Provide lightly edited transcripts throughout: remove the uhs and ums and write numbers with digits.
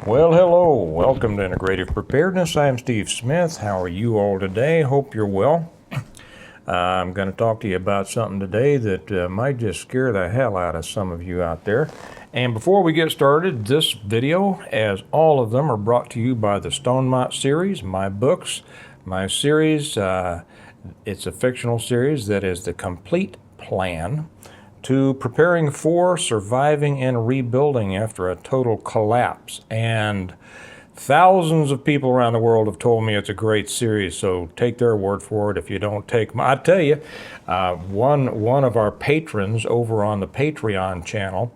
Well, hello. Welcome to Integrative Preparedness. I'm Steve Smith. How are you all today? Hope you're well. I'm going to talk to you about something today that might just scare the hell out of some of you out there. And before we get started, this video, as all of them, are brought to you by the Stonemont series, my books, my series. It's a fictional series that is the complete plan to preparing for, surviving, and rebuilding after a total collapse. And thousands of people around the world have told me it's a great series, so take their word for it. If you don't take my, I tell you, one of our patrons over on the Patreon channel,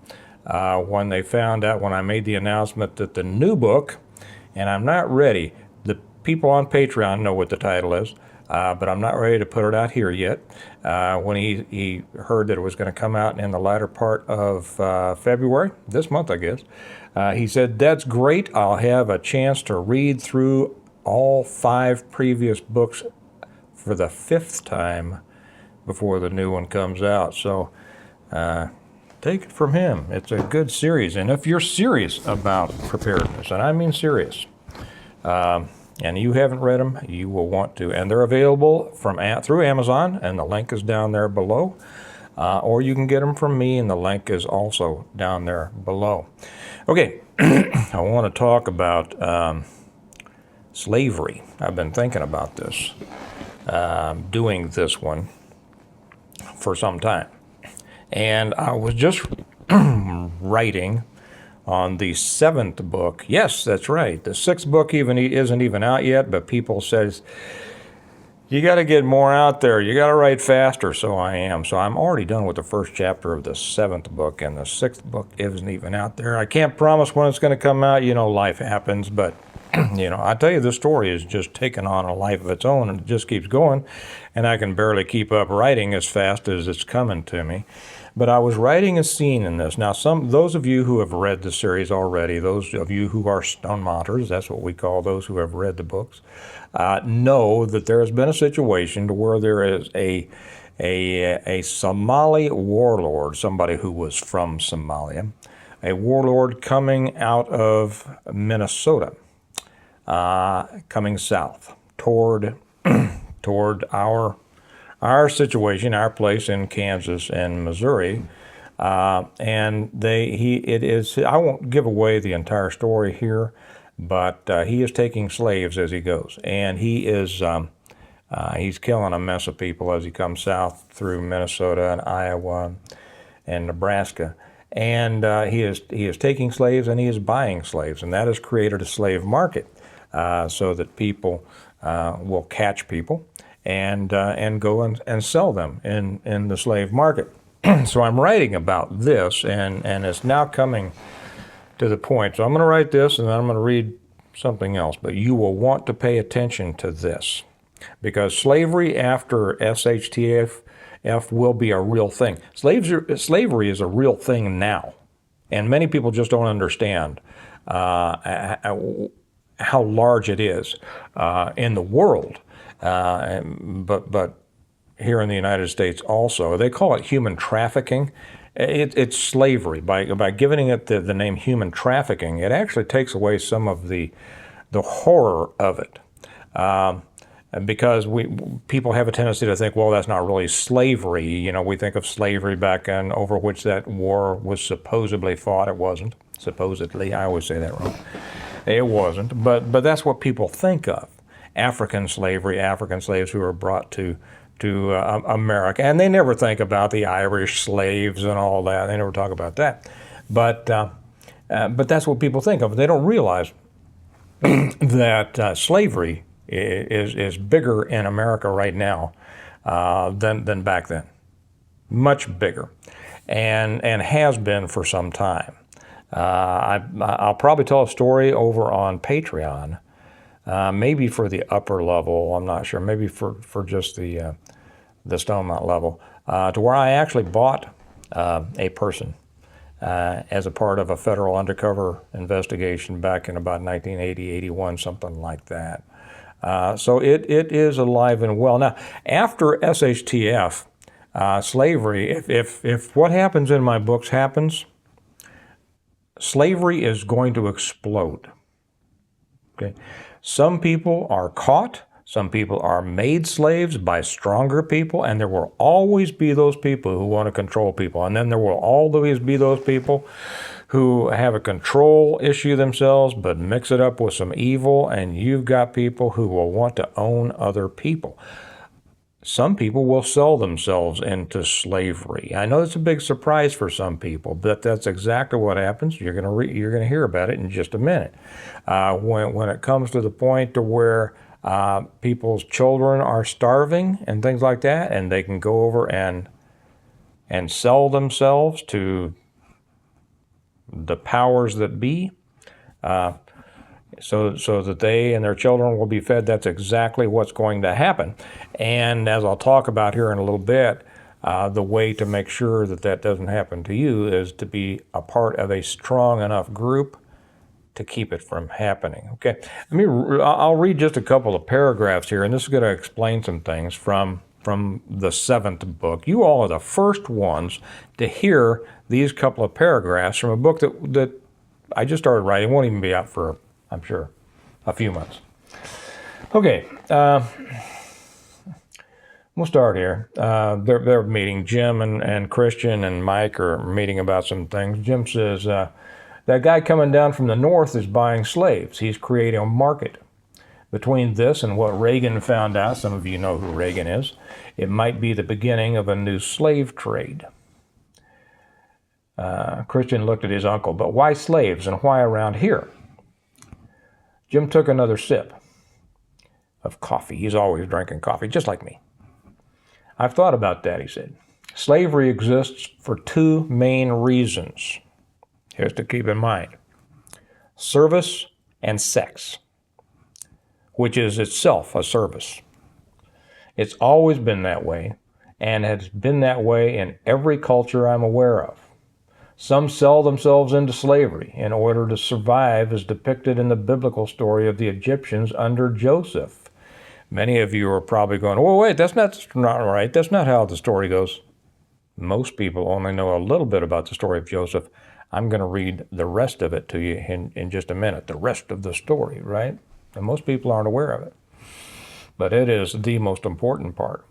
when they found out, when I made the announcement that the new book, and I'm not ready, the people on Patreon know what the title is, but I'm not ready to put it out here yet. When he heard that it was going to come out in the latter part of February, this month I guess, he said, "That's great. I'll have a chance to read through all 5 previous books for the 5th time before the new one comes out." So take it from him. It's a good series. And if you're serious about preparedness, and I mean serious, and you haven't read them, you will want to. And they're available through Amazon, and the link is down there below. Or you can get them from me, and the link is also down there below. Okay, I want to talk about slavery. I've been thinking about this, doing this one for some time. And I was just writing on the 7th book. Yes, that's right. The 6th book isn't even out yet, but people says, you got to get more out there. You got to write faster. So I am. So I'm already done with the first chapter of the 7th book, and the 6th book isn't even out there. I can't promise when it's going to come out. You know, life happens, but I tell you, this story is just taking on a life of its own, and it just keeps going, and I can barely keep up writing as fast as it's coming to me. But I was writing a scene in this. Now, those of you who have read the series already, those of you who are Stonemonters, that's what we call those who have read the books, know that there has been a situation to where there is a Somali warlord, somebody who was from Somalia, a warlord coming out of Minnesota, coming south toward our situation, our place in Kansas and Missouri, and I won't give away the entire story here, but he is taking slaves as he goes, and he's killing a mess of people as he comes south through Minnesota and Iowa and Nebraska, and he is taking slaves and he is buying slaves, and that has created a slave market, so that people will catch people and go and sell them in the slave market. So I'm writing about this, and it's now coming to the point. So I'm going to write this, and then I'm going to read something else. But you will want to pay attention to this, because slavery after SHTF will be a real thing. Slavery is a real thing now, and many people just don't understand how large it is in the world. But here in the United States also, they call it human trafficking. It's slavery. By giving it the name human trafficking, it actually takes away some of the horror of it. Because people have a tendency to think, well, that's not really slavery. You know, we think of slavery back over which that war was supposedly fought. It wasn't. Supposedly, I always say that wrong. It wasn't. But that's what people think of. African slaves who were brought to America, and they never think about the Irish slaves and all that. They never talk about that, but that's what people think of. They don't realize that slavery is bigger in America right now than back then, much bigger, and has been for some time. I'll probably tell a story over on Patreon. Maybe for the upper level, I'm not sure. Maybe for just the Stonemont level, to where I actually bought a person as a part of a federal undercover investigation back in about 1980, 81, something like that. So it is alive and well. Now, after SHTF, slavery, if what happens in my books happens, slavery is going to explode. Okay, some people are caught. Some people are made slaves by stronger people, and there will always be those people who want to control people. And then there will always be those people who have a control issue themselves, but mix it up with some evil, and you've got people who will want to own other people. Some people will sell themselves into slavery. I know it's a big surprise for some people, but that's exactly what happens. You're going to hear about it in just a minute. When it comes to the point to where people's children are starving and things like that, and they can go over and sell themselves to the powers that be, so that they and their children will be fed. That's exactly what's going to happen. And as I'll talk about here in a little bit, the way to make sure that that doesn't happen to you is to be a part of a strong enough group to keep it from happening. Okay, I'll read just a couple of paragraphs here, and this is going to explain some things from the 7th book. You all are the first ones to hear these couple of paragraphs from a book that I just started writing. It won't even be out for, I'm sure, a few months. Okay, we'll start here. They're meeting. Jim and Christian and Mike are meeting about some things. Jim says, that guy coming down from the north is buying slaves. He's creating a market. Between this and what Reagan found out, some of you know who Reagan is, it might be the beginning of a new slave trade. Christian looked at his uncle, but why slaves and why around here? Jim took another sip of coffee. He's always drinking coffee, just like me. I've thought about that, he said. Slavery exists for two main reasons. Here's to keep in mind. Service and sex, which is itself a service. It's always been that way, and has been that way in every culture I'm aware of. Some sell themselves into slavery in order to survive, as depicted in the biblical story of the Egyptians under Joseph. Many of you are probably going, oh, wait, that's not right. That's not how the story goes. Most people only know a little bit about the story of Joseph. I'm going to read the rest of it to you in just a minute, the rest of the story, right? And most people aren't aware of it. But it is the most important part.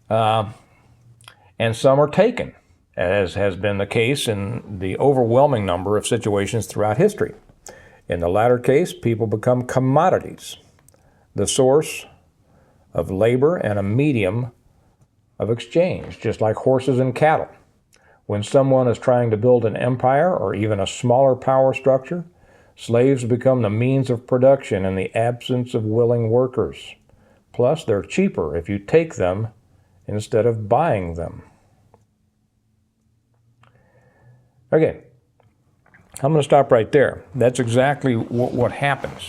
And some are taken, as has been the case in the overwhelming number of situations throughout history. In the latter case, people become commodities, the source of labor and a medium of exchange, just like horses and cattle. When someone is trying to build an empire or even a smaller power structure, slaves become the means of production in the absence of willing workers. Plus, they're cheaper if you take them instead of buying them. Okay, I'm going to stop right there. That's exactly what happens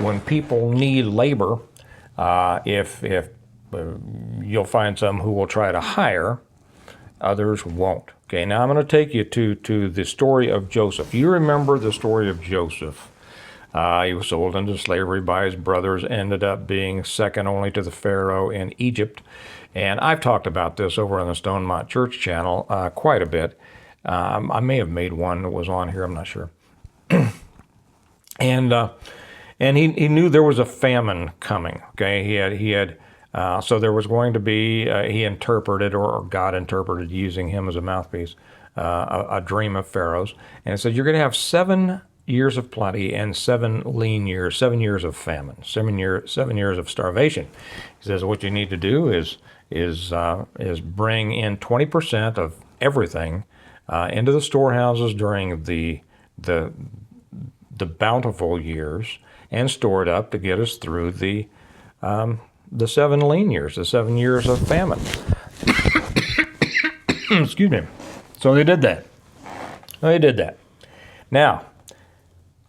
when people need labor. If you'll find some who will try to hire, others won't. Okay, now I'm going to take you to the story of Joseph. You remember the story of Joseph. He was sold into slavery by his brothers, ended up being second only to the Pharaoh in Egypt. And I've talked about this over on the Stonemont Church channel quite a bit. I may have made one that was on here, I'm not sure. And he knew there was a famine coming. Okay, he had so there was going to be, he interpreted, or God interpreted using him as a mouthpiece, a dream of Pharaoh's. And it said, you're going to have 7 years of plenty and 7 lean years, 7 years of famine, 7 years of starvation. He says, what you need to do is bring in 20% of everything into the storehouses during the bountiful years, and store it up to get us through the 7 lean years, the 7 years of famine. Excuse me. So they did that. Now,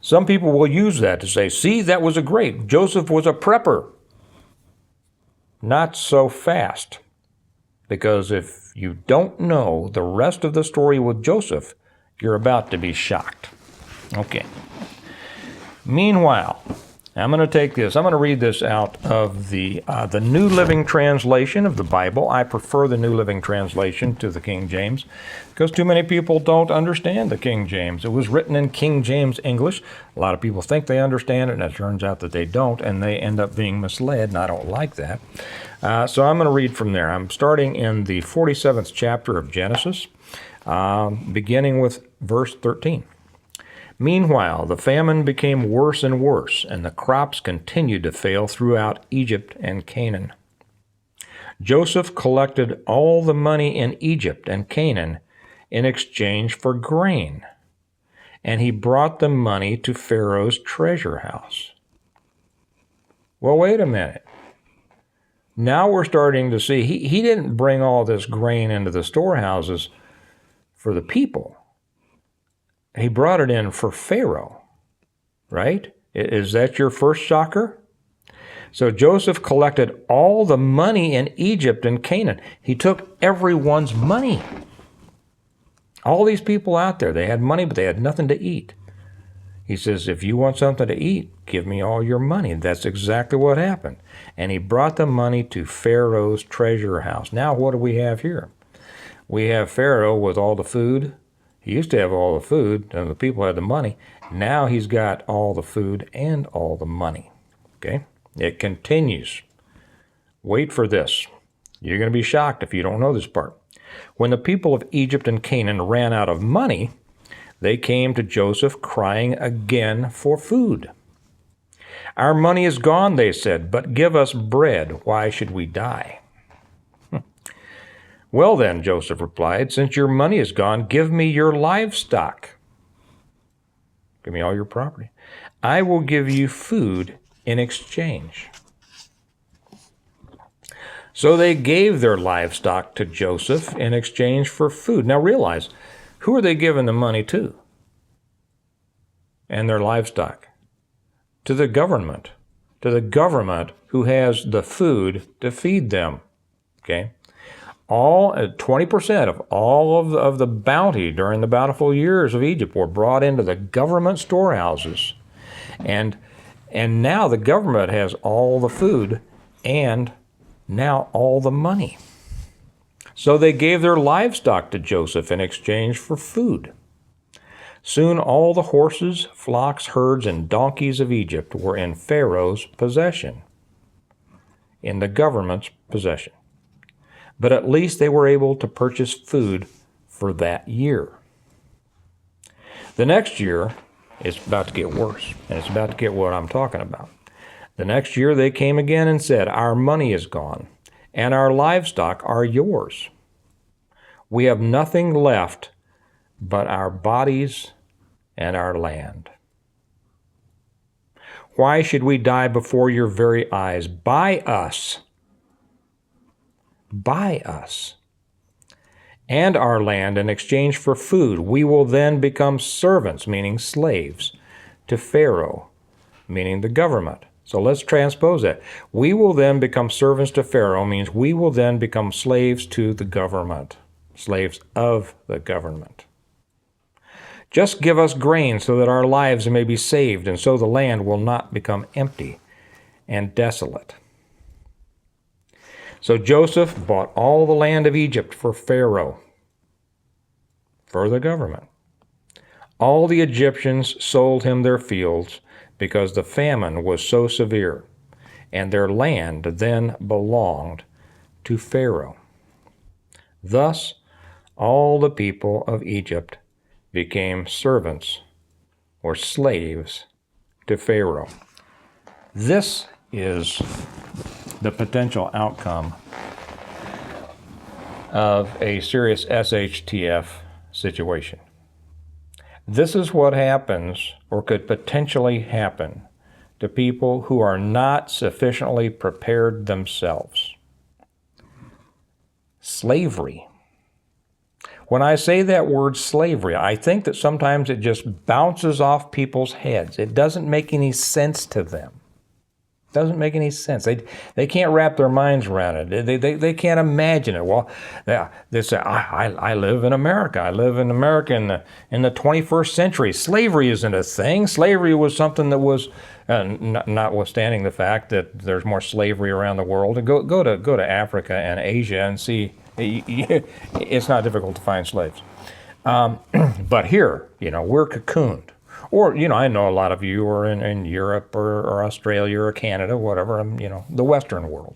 some people will use that to say, see, that was great. Joseph was a prepper. Not so fast. Because if you don't know the rest of the story with Joseph, you're about to be shocked. Okay. Meanwhile, I'm going to take this. I'm going to read this out of the New Living Translation of the Bible. I prefer the New Living Translation to the King James because too many people don't understand the King James. It was written in King James English. A lot of people think they understand it, and it turns out that they don't, and they end up being misled, and I don't like that. So I'm going to read from there. I'm starting in the 47th chapter of Genesis, beginning with verse 13. Meanwhile, the famine became worse and worse, and the crops continued to fail throughout Egypt and Canaan. Joseph collected all the money in Egypt and Canaan in exchange for grain, and he brought the money to Pharaoh's treasure house. Well, wait a minute. Now we're starting to see he didn't bring all this grain into the storehouses for the people. He brought it in for Pharaoh, right? Is that your first shocker? So Joseph collected all the money in Egypt and Canaan. He took everyone's money. All these people out there, they had money, but they had nothing to eat. He says, if you want something to eat, give me all your money. That's exactly what happened. And he brought the money to Pharaoh's treasure house. Now what do we have here? We have Pharaoh with all the food. He used to have all the food, and the people had the money. Now he's got all the food and all the money. Okay? It continues. Wait for this. You're going to be shocked if you don't know this part. When the people of Egypt and Canaan ran out of money, they came to Joseph crying again for food. Our money is gone, they said, but give us bread. Why should we die? Well then, Joseph replied, since your money is gone, give me your livestock. Give me all your property. I will give you food in exchange. So they gave their livestock to Joseph in exchange for food. Now realize, who are they giving the money to? And their livestock? To the government. To the government who has the food to feed them. Okay? All 20% of all of the bounty during the bountiful years of Egypt were brought into the government storehouses. And now the government has all the food and now all the money. So they gave their livestock to Joseph in exchange for food. Soon all the horses, flocks, herds, and donkeys of Egypt were in Pharaoh's possession, in the government's possession. But at least they were able to purchase food for that year. The next year, it's about to get worse, and it's about to get what I'm talking about. The next year they came again and said, our money is gone, and our livestock are yours. We have nothing left but our bodies and our land. Why should we die before your very eyes? Buy us. Buy us and our land in exchange for food. We will then become servants, meaning slaves, to Pharaoh, meaning the government. So let's transpose that. We will then become servants to Pharaoh means we will then become slaves to the government, slaves of the government. Just give us grain so that our lives may be saved, and so the land will not become empty and desolate. So Joseph bought all the land of Egypt for Pharaoh, for the government. All the Egyptians sold him their fields because the famine was so severe, and their land then belonged to Pharaoh. Thus, all the people of Egypt became servants or slaves to Pharaoh. This is the potential outcome of a serious SHTF situation. This is what happens or could potentially happen to people who are not sufficiently prepared themselves. Slavery. When I say that word slavery, I think that sometimes it just bounces off people's heads. It doesn't make any sense to them. Doesn't make any sense. They can't wrap their minds around it. They can't imagine it. Well, they say, I live in America. I live in America in the 21st century. Slavery isn't a thing. Slavery was something that was, notwithstanding the fact that there's more slavery around the world. Go to Africa and Asia and see. It's not difficult to find slaves. But here, we're cocooned. Or, I know a lot of you are in Europe or Australia or Canada, whatever, the Western world.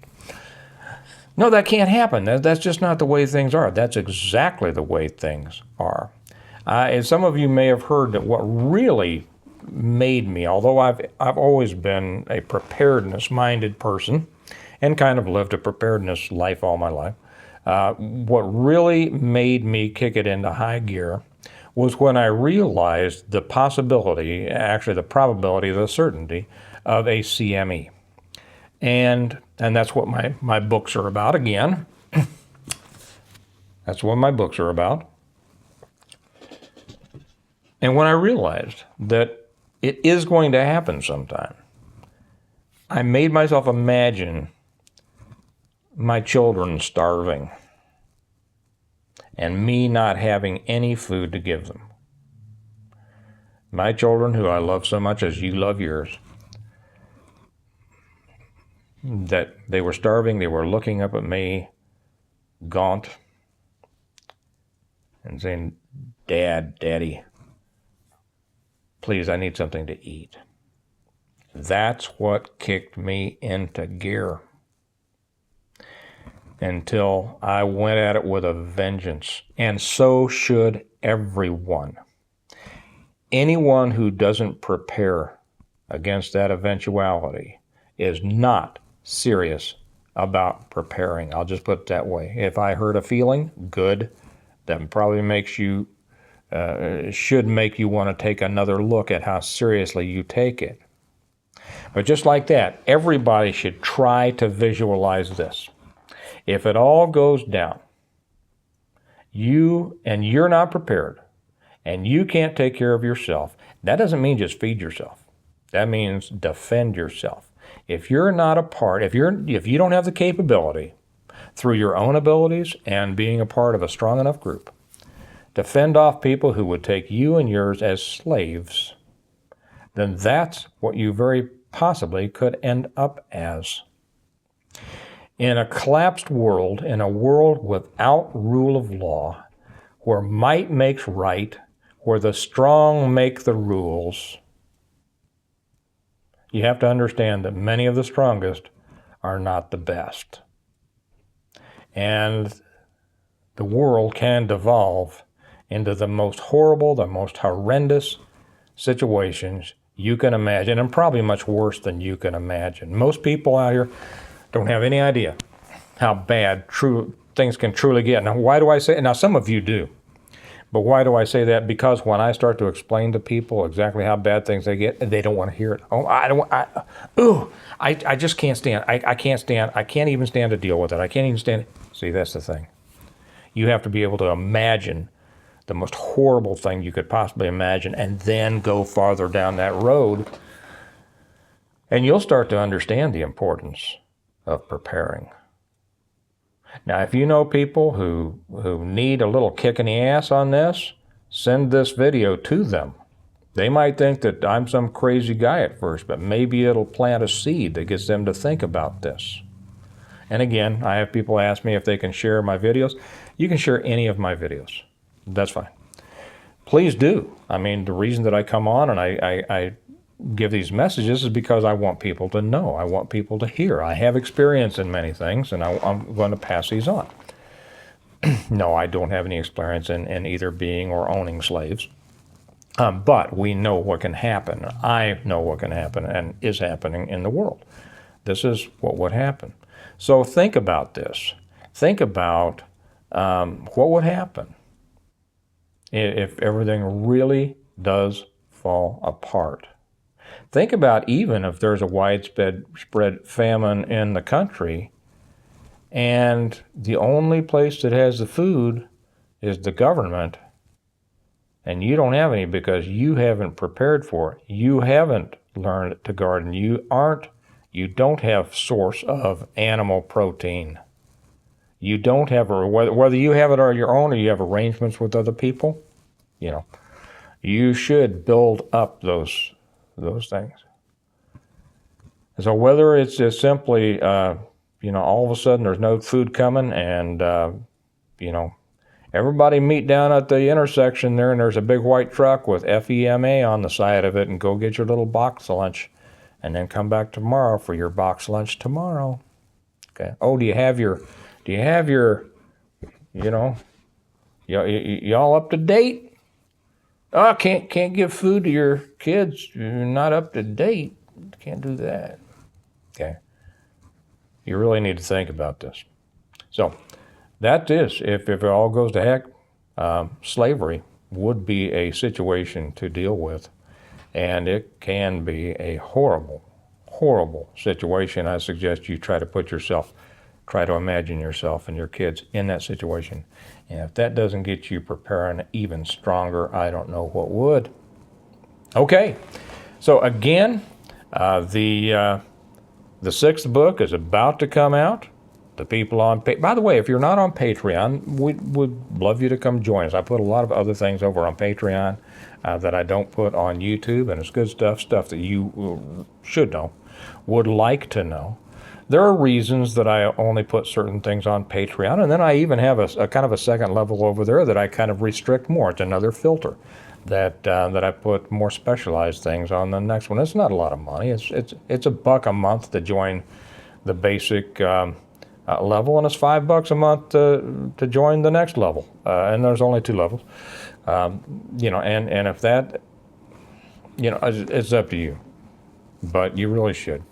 No, that can't happen. That's just not the way things are. That's exactly the way things are. And some of you may have heard that what really made me, although I've always been a preparedness-minded person and kind of lived a preparedness life all my life, what really made me kick it into high gear was when I realized the possibility, actually the probability, the certainty of a CME. And that's what my books are about again. That's what my books are about. And when I realized that it is going to happen sometime, I made myself imagine my children starving and me not having any food to give them. My children, who I love so much as you love yours, that they were starving, they were looking up at me, gaunt, and saying, Daddy, please, I need something to eat. That's what kicked me into gear. Until I went at it with a vengeance. And so should everyone. Anyone who doesn't prepare against that eventuality is not serious about preparing. I'll just put it that way. If I hurt a feeling, good. That probably should make you want to take another look at how seriously you take it. But just like that, everybody should try to visualize this. If it all goes down, you're not prepared, and you can't take care of yourself, that doesn't mean just feed yourself. That means defend yourself. If you're not a part, if you don't have the capability, through your own abilities and being a part of a strong enough group, to fend off people who would take you and yours as slaves, then that's what you very possibly could end up as. In a collapsed world, in a world without rule of law, where might makes right, where the strong make the rules, you have to understand that many of the strongest are not the best. And the world can devolve into the most horrible, the most horrendous situations you can imagine, and probably much worse than you can imagine. Most people out here don't have any idea how bad things can truly get. Now, why do I say, now some of you do, but why do I say that? Because when I start to explain to people exactly how bad things they get, they don't want to hear it. I just can't stand, I can't even stand to deal with it. I can't even stand it. See, that's the thing. You have to be able to imagine the most horrible thing you could possibly imagine and then go farther down that road, and you'll start to understand the importance of preparing. Now, if you know people who need a little kick in the ass on this, send this video to them. They might think that I'm some crazy guy at first, but maybe it'll plant a seed that gets them to think about this. And again, I have people ask me if they can share my videos. You can share any of my videos. That's fine. Please do. I mean, the reason that I come on and I give these messages is because I want people to know. I want people to hear. I have experience in many things, and I'm going to pass these on. No, I don't have any experience in either being or owning slaves. But we know what can happen. I know what can happen and is happening in the world. This is what would happen. So think about this. Think about what would happen if everything really does fall apart. Think about even if there's a widespread famine in the country and the only place that has the food is the government, and you don't have any because you haven't prepared for it. You haven't learned to garden. You aren't You don't have source of animal protein. You don't have, whether you have it on your own or you have arrangements with other people, you should build up those things. So whether it's just simply, all of a sudden there's no food coming and, everybody meet down at the intersection there and there's a big white truck with FEMA on the side of it and go get your little box lunch and then come back tomorrow for your box lunch tomorrow. Okay. Oh, do you have your, y'all up to date? Oh, can't give food to your kids. You're not up to date. Can't do that. Okay. You really need to think about this. So that is, if it all goes to heck, slavery would be a situation to deal with. And it can be a horrible, horrible situation. I suggest you try to imagine yourself and your kids in that situation. And if that doesn't get you preparing even stronger, I don't know what would. Okay, so again, the sixth book is about to come out. The people on, by the way, if you're not on Patreon, we would love you to come join us. I put a lot of other things over on Patreon that I don't put on YouTube, and it's good stuff that you should know, would like to know. There are reasons that I only put certain things on Patreon, and then I even have a kind of a second level over there that I kind of restrict more. It's another filter that I put more specialized things on the next one. It's not a lot of money. It's $1 a month to join the basic level, and it's $5 a month to join the next level. And there's only 2 levels. And if that, it's up to you, but you really should.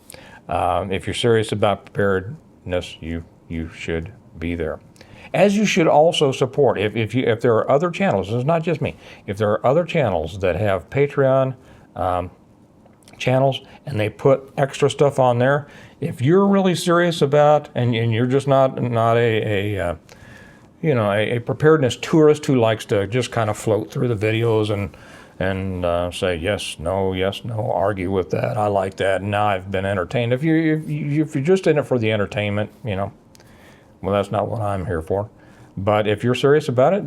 If you're serious about preparedness, you should be there. As you should also support, if there are other channels, it's not just me, if there are other channels that have Patreon channels and they put extra stuff on there, if you're really serious about, and you're just not a preparedness tourist who likes to just kind of float through the videos and say yes, no, argue with that. I like that. Now I've been entertained. If you're just in it for the entertainment, well, that's not what I'm here for. But if you're serious about it,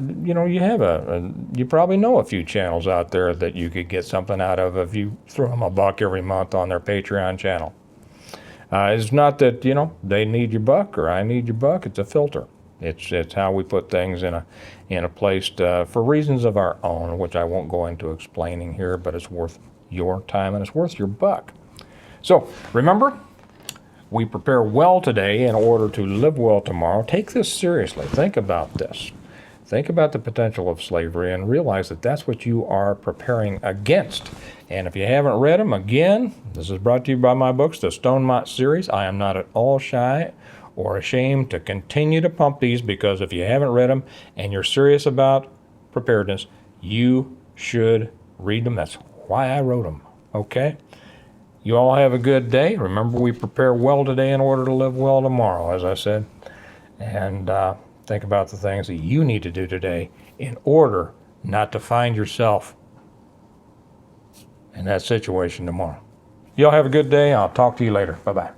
you probably know a few channels out there that you could get something out of if you throw them $1 every month on their Patreon channel. It's not that, they need your buck or I need your buck. It's a filter. It's how we put things in a place for reasons of our own, which I won't go into explaining here, but it's worth your time and it's worth your buck. So remember, we prepare well today in order to live well tomorrow. Take this seriously. Think about this. Think about the potential of slavery and realize that that's what you are preparing against. And if you haven't read them, again, this is brought to you by my books, the Stonemont series. I am not at all shy or ashamed to continue to pump these, because if you haven't read them and you're serious about preparedness, you should read them. That's why I wrote them. Okay? You all have a good day. Remember, we prepare well today in order to live well tomorrow, as I said. And think about the things that you need to do today in order not to find yourself in that situation tomorrow. You all have a good day. I'll talk to you later. Bye-bye.